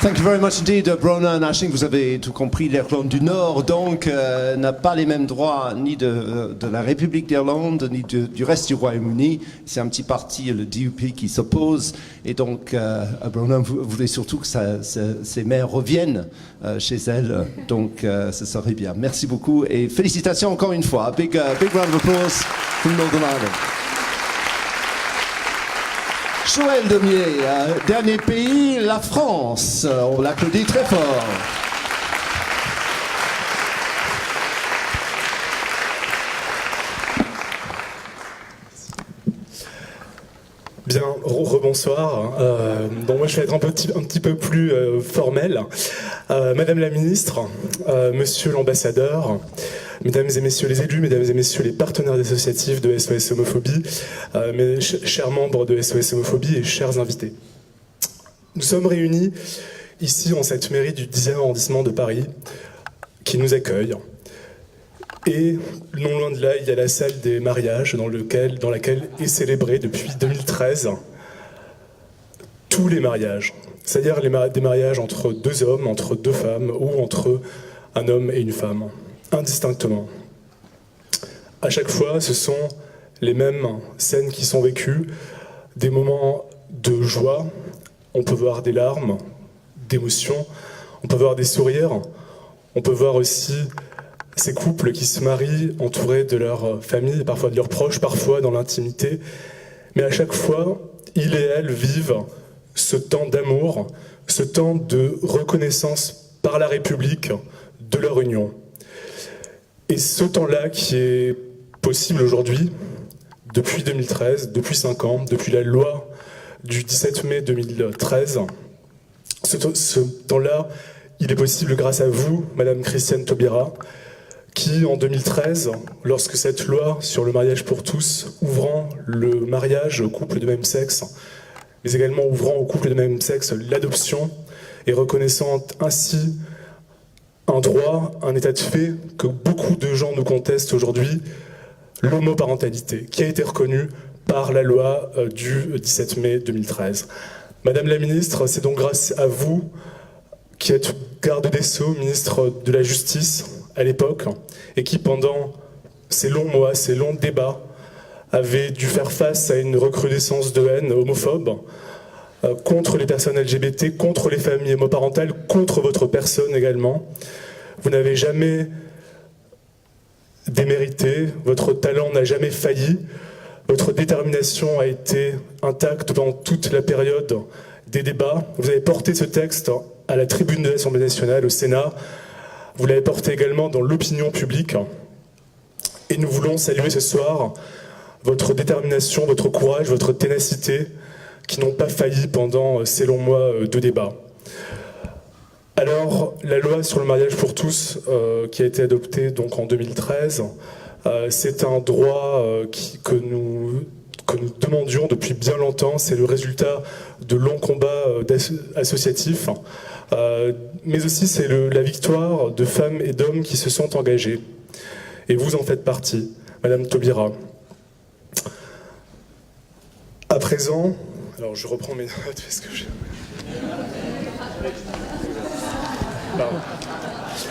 Thank you very much indeed, Brona and Ashing. Vous avez tout compris, l'Irlande du Nord, donc, n'a pas les mêmes droits ni de la République d'Irlande, ni du reste du Royaume-Uni. C'est un petit parti, le DUP, qui s'oppose. Et donc, Brona voulait surtout que ces maires reviennent chez elle. Donc, ce serait bien. Merci beaucoup et félicitations encore une fois. Big round of applause from Northern Ireland. Joël Demier, dernier pays, la France. On l'applaudit très fort. Bien, rebonsoir. Donc moi je vais être un petit peu plus formel. Madame la ministre, monsieur l'ambassadeur, mesdames et messieurs les élus, mesdames et messieurs les partenaires associatifs de SOS Homophobie, mes chers membres de SOS Homophobie et chers invités. Nous sommes réunis ici en cette mairie du 10e arrondissement de Paris qui nous accueille. Et non loin de là, il y a la salle des mariages dans laquelle est célébré depuis 2013 tous les mariages. C'est-à-dire des mariages entre deux hommes, entre deux femmes ou entre un homme et une femme, indistinctement. À chaque fois, ce sont les mêmes scènes qui sont vécues, des moments de joie, on peut voir des larmes, d'émotion, on peut voir des sourires, on peut voir aussi ces couples qui se marient entourés de leur famille, parfois de leurs proches, parfois dans l'intimité. Mais à chaque fois, ils et elles vivent ce temps d'amour, ce temps de reconnaissance par la République de leur union. Et ce temps-là qui est possible aujourd'hui, depuis 2013, depuis 5 ans, depuis la loi du 17 mai 2013, ce temps-là, il est possible grâce à vous, Madame Christiane Taubira, qui, en 2013, lorsque cette loi sur le mariage pour tous, ouvrant le mariage aux couples de même sexe, mais également ouvrant aux couples de même sexe l'adoption, et reconnaissant ainsi un droit, un état de fait que beaucoup de gens nous contestent aujourd'hui, l'homoparentalité, qui a été reconnue par la loi du 17 mai 2013. Madame la ministre, c'est donc grâce à vous, qui êtes garde des Sceaux, ministre de la Justice à l'époque, et qui pendant ces longs mois, ces longs débats, avait dû faire face à une recrudescence de haine homophobe contre les personnes LGBT, contre les familles homoparentales, contre votre personne également. Vous n'avez jamais démérité, votre talent n'a jamais failli, votre détermination a été intacte pendant toute la période des débats. Vous avez porté ce texte à la tribune de l'Assemblée nationale, au Sénat. Vous l'avez porté également dans l'opinion publique. Et nous voulons saluer ce soir votre détermination, votre courage, votre ténacité, qui n'ont pas failli pendant ces longs mois de débat. Alors, la loi sur le mariage pour tous, qui a été adoptée donc en 2013, c'est un droit que nous demandions depuis bien longtemps. C'est le résultat de longs combats associatifs, mais aussi c'est la victoire de femmes et d'hommes qui se sont engagés. Et vous en faites partie, Madame Taubira. À présent, alors je reprends mes notes parce que je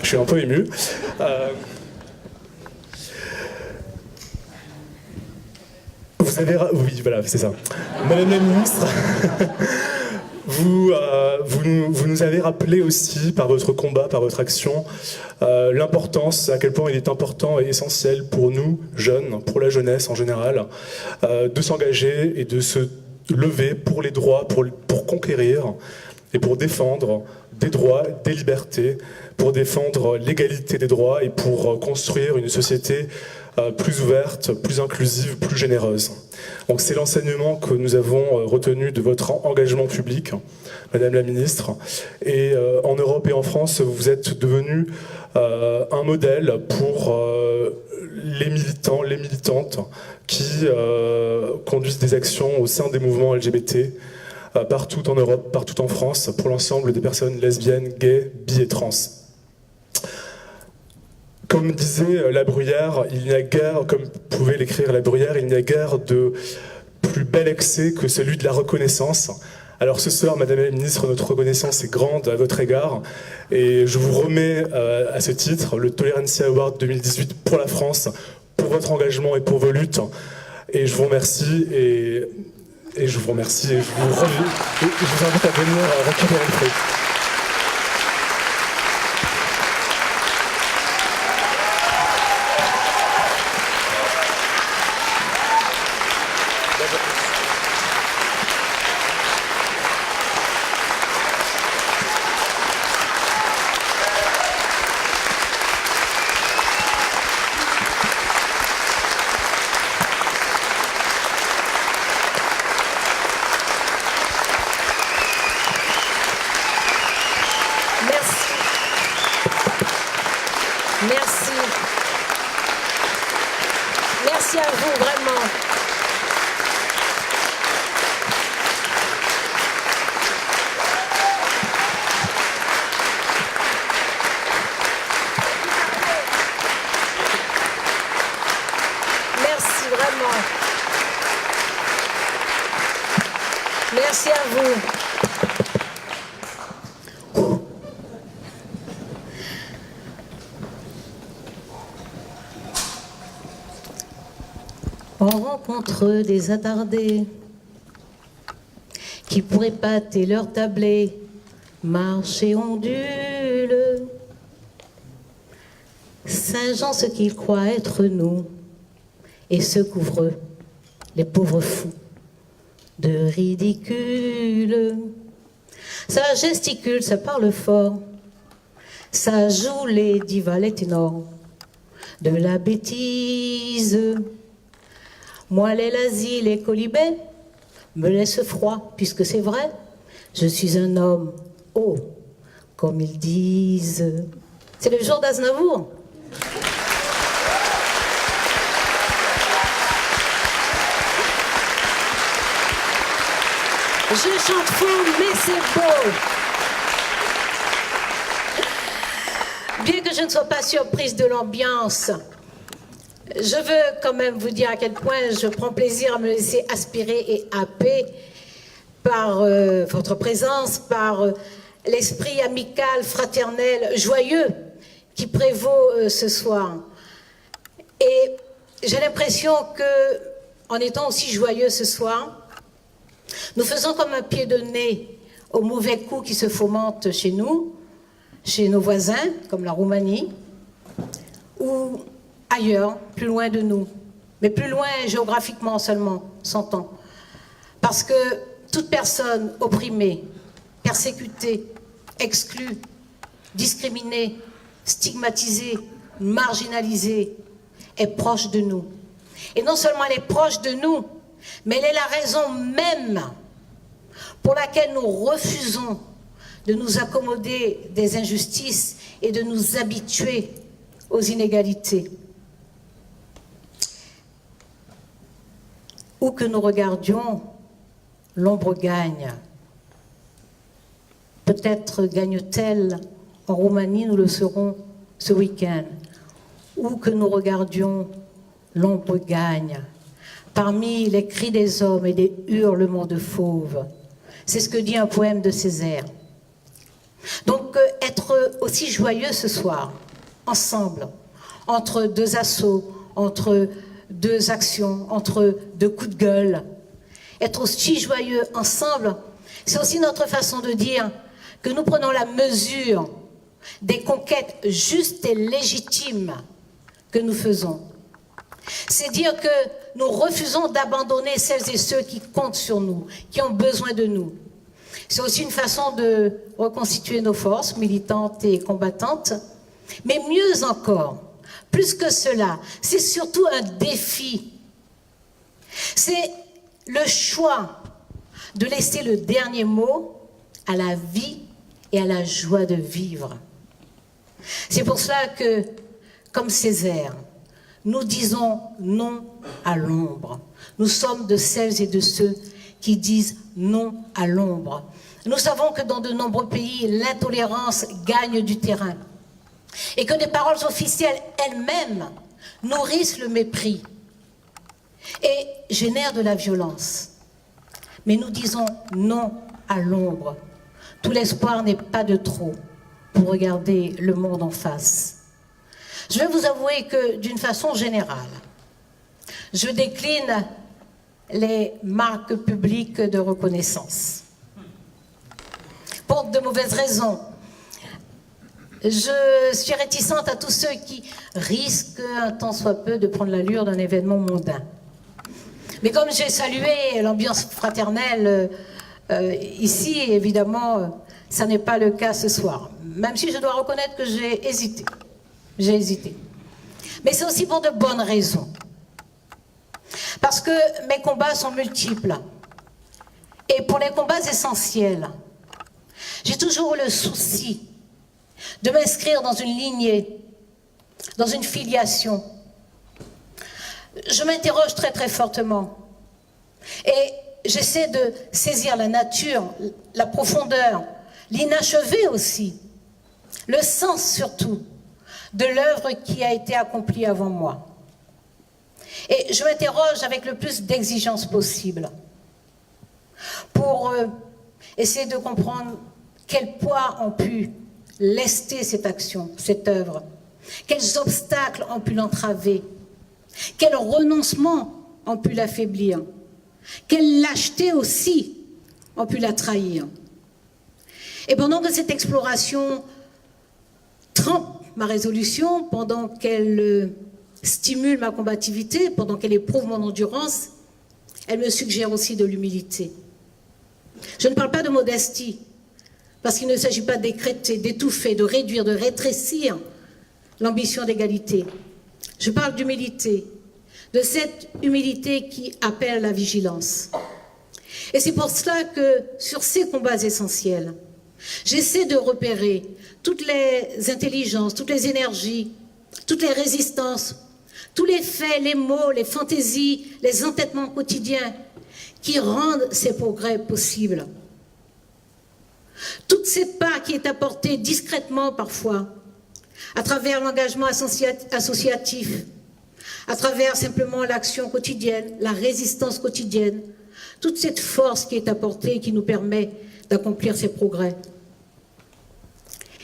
suis un peu ému. Oui, voilà, c'est ça. Madame la ministre, vous nous avez rappelé aussi, par votre combat, par votre action, l'importance, à quel point il est important et essentiel pour nous, jeunes, pour la jeunesse en général, de s'engager et de se lever pour les droits, pour conquérir et pour défendre des droits, des libertés, pour défendre l'égalité des droits et pour construire une société plus ouverte, plus inclusive, plus généreuse. Donc c'est l'enseignement que nous avons retenu de votre engagement public, Madame la Ministre. Et en Europe et en France, vous êtes devenus un modèle pour les militants, les militantes qui conduisent des actions au sein des mouvements LGBT partout en Europe, partout en France, pour l'ensemble des personnes lesbiennes, gays, bi et trans. Comme disait La Bruyère, il n'y a guère, comme pouvait l'écrire La Bruyère, il n'y a guère de plus bel excès que celui de la reconnaissance, Alors ce soir, Madame la Ministre, notre reconnaissance est grande à votre égard et je vous remets à ce titre le Tolerancy Award 2018 pour la France, pour votre engagement et pour vos luttes. Et je vous remercie et je vous remercie et je vous invite à venir récupérer le prix. Merci à vous, vraiment. Merci, vraiment. Merci à vous. On rencontre des attardés qui pourraient pâter leur tablé, marche et ondule. Saint-Jean ce qu'il croit être nous, et se couvre les pauvres fous de ridicule. Ça gesticule, ça parle fort, ça joue les divas, les ténors de la bêtise. Moi, les lazis, les colibés me laissent froid, puisque c'est vrai, je suis un homme haut, comme ils disent. C'est le jour d'Aznavour. Je chante faux, mais c'est beau. Bien que je ne sois pas surprise de l'ambiance, je veux quand même vous dire à quel point je prends plaisir à me laisser aspirer et happer par votre présence, par l'esprit amical, fraternel, joyeux qui prévaut ce soir. Et j'ai l'impression que, en étant aussi joyeux ce soir, nous faisons comme un pied de nez aux mauvais coups qui se fomentent chez nous, chez nos voisins, comme la Roumanie, ou ailleurs, plus loin de nous, mais plus loin géographiquement seulement, s'entend. Parce que toute personne opprimée, persécutée, exclue, discriminée, stigmatisée, marginalisée, est proche de nous. Et non seulement elle est proche de nous, mais elle est la raison même pour laquelle nous refusons de nous accommoder des injustices et de nous habituer aux inégalités. Où que nous regardions, l'ombre gagne. Peut-être gagne-t-elle en Roumanie, nous le serons ce week-end. Où que nous regardions, l'ombre gagne. Parmi les cris des hommes et les hurlements de fauves. C'est ce que dit un poème de Césaire. Donc, être aussi joyeux ce soir, ensemble, entre deux assauts, entre deux actions, entre deux coups de gueule, être aussi joyeux ensemble, c'est aussi notre façon de dire que nous prenons la mesure des conquêtes justes et légitimes que nous faisons. C'est dire que nous refusons d'abandonner celles et ceux qui comptent sur nous, qui ont besoin de nous. C'est aussi une façon de reconstituer nos forces militantes et combattantes. Mais mieux encore, plus que cela, c'est surtout un défi. C'est le choix de laisser le dernier mot à la vie et à la joie de vivre. C'est pour cela que, comme Césaire, nous disons non à l'ombre. Nous sommes de celles et de ceux qui disent non à l'ombre. Nous savons que dans de nombreux pays, l'intolérance gagne du terrain et que des paroles officielles elles-mêmes nourrissent le mépris et génèrent de la violence. Mais nous disons non à l'ombre. Tout l'espoir n'est pas de trop pour regarder le monde en face. Je vais vous avouer que d'une façon générale, je décline les marques publiques de reconnaissance. Pour de mauvaises raisons. Je suis réticente à tous ceux qui risquent un tant soit peu de prendre l'allure d'un événement mondain. Mais comme j'ai salué l'ambiance fraternelle ici, évidemment, ça n'est pas le cas ce soir. Même si je dois reconnaître que j'ai hésité. J'ai hésité. Mais c'est aussi pour de bonnes raisons. Parce que mes combats sont multiples. Et pour les combats essentiels, j'ai toujours le souci de m'inscrire dans une lignée, dans une filiation. Je m'interroge très très fortement. Et j'essaie de saisir la nature, la profondeur, l'inachevé aussi, le sens surtout de l'œuvre qui a été accomplie avant moi. Et je m'interroge avec le plus d'exigence possible pour essayer de comprendre quel poids ont pu lester cette action, cette œuvre, quels obstacles ont pu l'entraver, quels renoncements ont pu l'affaiblir, quelle lâcheté aussi ont pu la trahir. Et pendant que cette exploration trempe ma résolution, pendant qu'elle stimule ma combativité, pendant qu'elle éprouve mon endurance, elle me suggère aussi de l'humilité. Je ne parle pas de modestie, parce qu'il ne s'agit pas d'écrêter, d'étouffer, de réduire, de rétrécir l'ambition d'égalité. Je parle d'humilité, de cette humilité qui appelle à la vigilance. Et c'est pour cela que sur ces combats essentiels, j'essaie de repérer toutes les intelligences, toutes les énergies, toutes les résistances, tous les faits, les mots, les fantaisies, les entêtements quotidiens qui rendent ces progrès possibles. Toute cette part qui est apportée discrètement parfois, à travers l'engagement associatif, à travers simplement l'action quotidienne, la résistance quotidienne, toute cette force qui est apportée et qui nous permet d'accomplir ces progrès.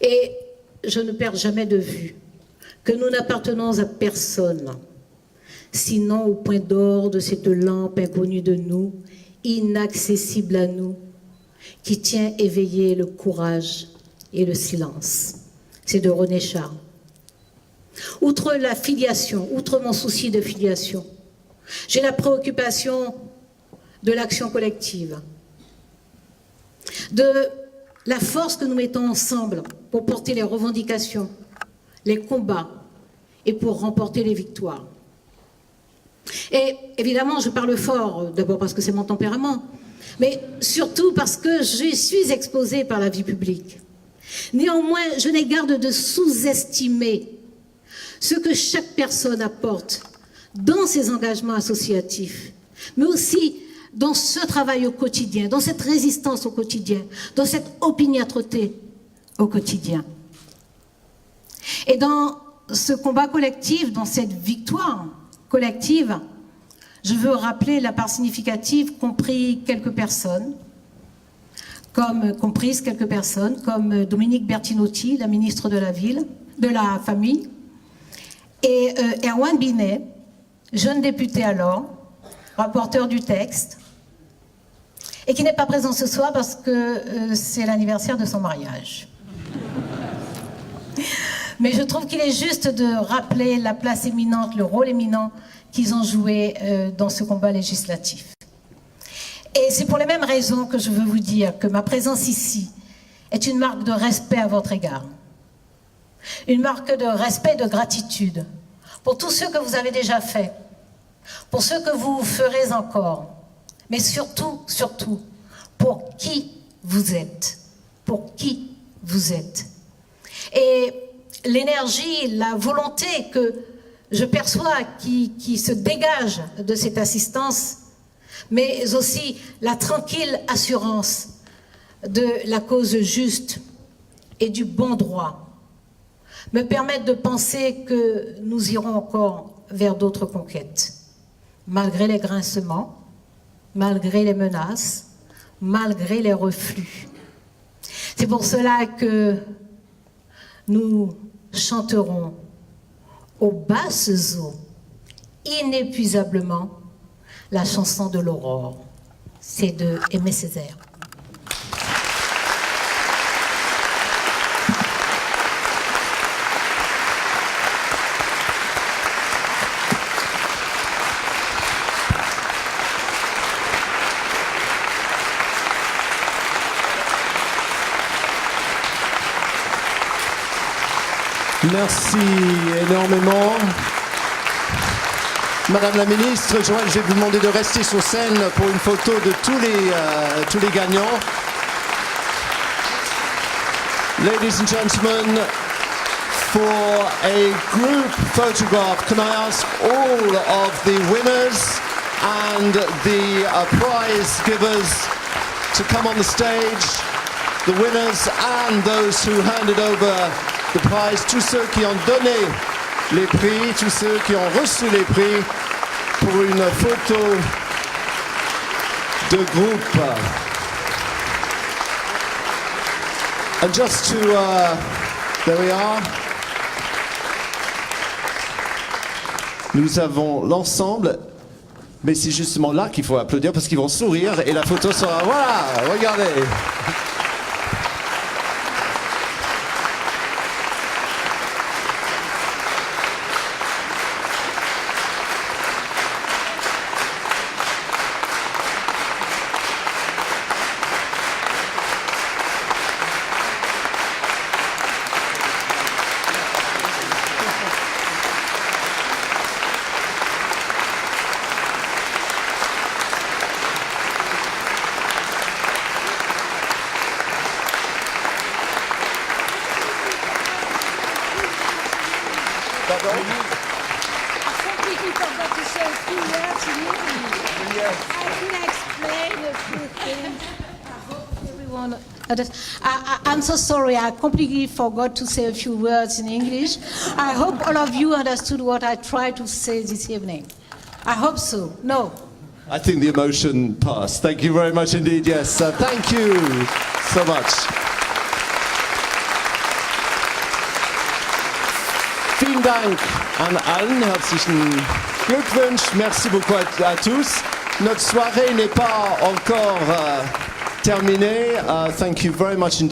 Et je ne perds jamais de vue que nous n'appartenons à personne, sinon au point d'or de cette lampe inconnue de nous, inaccessible à nous, qui tient éveillé le courage et le silence. C'est de René Char. Outre la filiation, outre mon souci de filiation, j'ai la préoccupation de l'action collective, de la force que nous mettons ensemble pour porter les revendications, les combats et pour remporter les victoires. Et évidemment, je parle fort, d'abord parce que c'est mon tempérament, mais surtout parce que je suis exposée par la vie publique. Néanmoins, je n'ai garde de sous-estimer ce que chaque personne apporte dans ses engagements associatifs, mais aussi dans ce travail au quotidien, dans cette résistance au quotidien, dans cette opiniâtreté au quotidien. Et dans ce combat collectif, dans cette victoire collective, je veux rappeler la part significative qu'ont prise quelques personnes, comme Dominique Bertinotti, la ministre de la Famille, et Erwan Binet, jeune député alors, rapporteur du texte, et qui n'est pas présent ce soir parce que c'est l'anniversaire de son mariage. Mais je trouve qu'il est juste de rappeler la place éminente, le rôle éminent qu'ils ont joué dans ce combat législatif. Et c'est pour les mêmes raisons que je veux vous dire que ma présence ici est une marque de respect à votre égard. Une marque de respect et de gratitude pour tous ceux que vous avez déjà fait, pour ceux que vous ferez encore, mais surtout, pour qui vous êtes. Pour qui vous êtes. Et l'énergie, la volonté que je perçois qui se dégage de cette assistance, mais aussi la tranquille assurance de la cause juste et du bon droit, me permettent de penser que nous irons encore vers d'autres conquêtes, malgré les grincements, malgré les menaces, malgré les reflux. C'est pour cela que nous chanterons aux basses eaux, inépuisablement, la chanson de l'aurore. C'est de Aimé Césaire. Merci énormément. Madame la ministre, je vais vous demander de rester sur scène pour une photo de tous les gagnants. Ladies and gentlemen, for a group photograph, can I ask all of the winners and the prize givers to come on the stage, the winners and those who handed over the prize, tous ceux qui ont donné les prix, tous ceux qui ont reçu les prix pour une photo de groupe. And just to, there we are. Nous avons l'ensemble, mais c'est justement là qu'il faut applaudir parce qu'ils vont sourire et la photo sera, voilà, regardez. I completely forgot to say a few words in English. Yes. I can explain a few things. I hope everyone I'm so sorry, I completely forgot to say a few words in English. I hope all of you understood what I tried to say this evening. I hope so. No. I think the emotion passed. Thank you very much indeed. Yes, thank you so much. Vielen Dank an allen. Herzlichen Glückwunsch. Merci beaucoup à tous. Notre soirée n'est pas encore terminée. Thank you very much indeed.